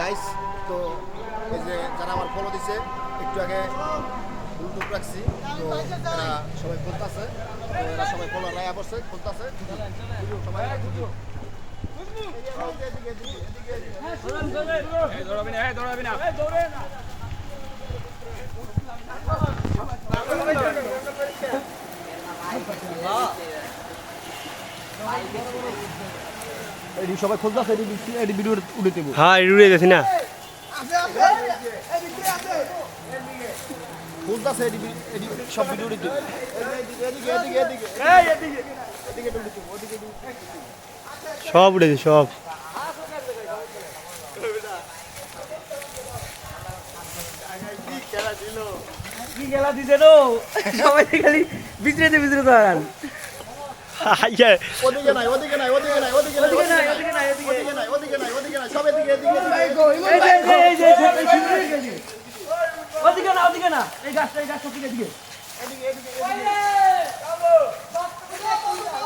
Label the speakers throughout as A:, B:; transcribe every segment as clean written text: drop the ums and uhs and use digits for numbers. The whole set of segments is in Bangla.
A: গাইস তো এই যে যারা আমার ফলো দিছে একটু আগে বুলটুক রাখছি তো এরা সবাই খুলতেছে তো এরা সবাই ফলো রায়া বসে খুলতেছে সবাই এডি সবাই খুলতেছে এডি ভিডিও উড়ে দেব
B: হ্যাঁ উড়ে গেছে না
A: খুলতেছে এডি সব ভিডিও উড়ে দেব
B: সব উড়েছে সব
C: কি খেলা দিছে নো সবাই খালি বিচরেতে করান
A: ওদিকে নাই ওদিকে নাই ওদিকে নাই ওদিকে নাই ওদিকে নাই ওদিকে নাই ওদিকে নাই ওদিকে নাই ওদিকে নাই সব এদিকে এদিকে
C: এই যে ওদিকে না এই গাছটা ঠিক এদিকে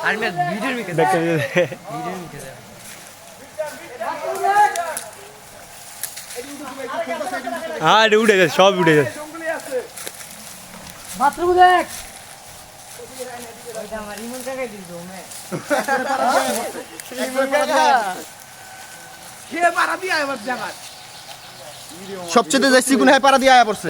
C: আর মে ভিডিওর মিকে ভিডিওর মিকে
B: হ্যাঁ উড়ে গেছে সব উড়ে গেছে
C: বাথরুম দেখ ওইটা আমার ইমন কাকাই দিল মে ইমন কাকা কে পারা দিয়া এবার জায়গা
A: সবচেয়ে যাইছি কোন হয় পারা দিয়ে আয়া পড়ছে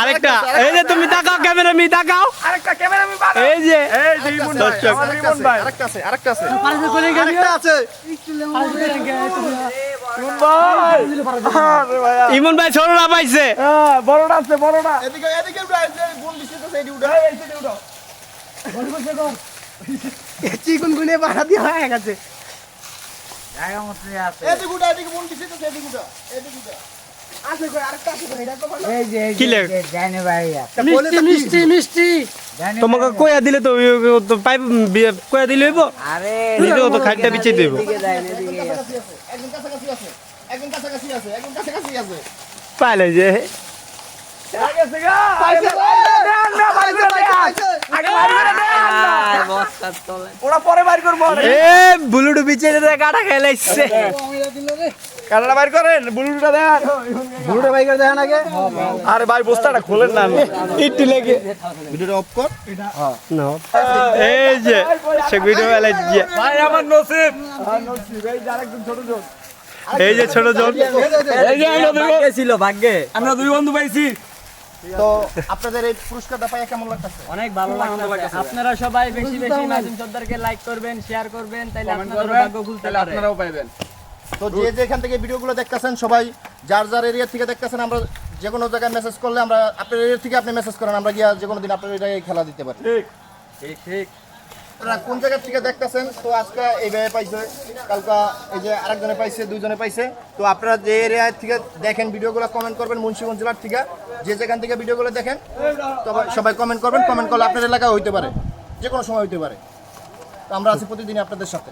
B: আরেকটা এই যে তুমি তাকাও ক্যামেরা মি তাকাও
C: আরেকটা ক্যামেরা আমি
B: এই যে
A: ইমন ভাই আরেকটা আছে আরেকটা আছে
C: পারলে কোনে গেলি
A: আরেকটা আছে
B: ইমন ভাই ছোটরা পাইছে
C: বড়টা আছে বড়টা
A: এদিকে এদিকে বল দিছে তো সেইডি উড়া
C: এইদিকে উঠো বল বসে কর চিকুন গুনে পাড়া দিয়া হয়ে গেছে জায়গা মতো আছে
A: এদিকে উড়া এদিকে বল দিছে তো সেইডি উড়া এদিকে উড়া
C: আছে কই আরেকটা আছে কই এটা তো বলো এই যে
B: কি লে
C: জানে ভাইয়া মিষ্টি
B: তোমাকে কইয়া দিলে তো তো পাইপ কইয়া দিলে হইব
C: আরে
B: নিজে তো খাইটা বিচে দেব
C: এদিকে যায় না এদিকে
A: একদম কাছাকাছি আছে একদম কাছাকাছি আছে একদম কাছাকাছি আছে
B: পাইলে যে
C: গেছে গা পাইছে দেন না বাড়ি করে দেন আগে বাড়ি করে দেন বস্তা তোলে ওরা পরে বাইর করব
B: এ বুলুডু বিচে দে কাটা খেলাইছে
C: কাটাটা বাইর করেন বুলুটা দেন বুলুটা বাইর করে দেন আগে আরে ভাই বস্তাটা খোলেন না
B: একটু লেগে
A: ভিডিওটা অফ কর
B: না এই যে সে ভিডিও এলাই যে
C: ভাই আমার নসিব এই যে আরেকজন ছোট জন
B: এই যে ছোট জন
C: এই যে আমরা ভাগ্যে ছিল ভাগ্যে আমরা দুই বন্ধু পাইছি
A: তো আপনাদের এই পুরস্কারটা পাইয়া কেমন লাগতেছে
D: অনেক ভালো লাগছে আপনারা সবাই বেশি বেশি নাজিম সর্দারকে লাইক করবেন শেয়ার করবেন তাইলে আপনাদের ভাগ্য খুলতে পারে
C: আপনারাও পাইবেন
A: তো যে যেখান থেকে ভিডিওগুলো দেখতেছেন সবাই যার যার এরিয়া থেকে দেখতেছেন আমরা যে কোনো জায়গায় মেসেজ করলে আমরা আপনার এরিয়া থেকে আপনি মেসেজ করেন আমরা গিয়া যে কোনো দিন আপনার এরিয়ায় খেলা দিতে পারি
C: ঠিক ঠিক
A: আপনারা কোন জায়গা থেকে দেখতেছেন তো আজকে এইভাবে পাইছে কালকা এই যে আরেকজনে পাইছে দুইজনে পাইছে তো আপনারা যে এরিয়া থেকে দেখেন ভিডিওগুলো কমেন্ট করবেন মুন্সিগঞ্জ জেলার থেকে যে যেখান থেকে ভিডিওগুলো দেখেন তবে সবাই কমেন্ট করবেন কমেন্ট করলে আপনার এলাকায় হইতে পারে যে কোনো সময় হইতে পারে তো আমরা আছি প্রতিদিনই আপনাদের সাথে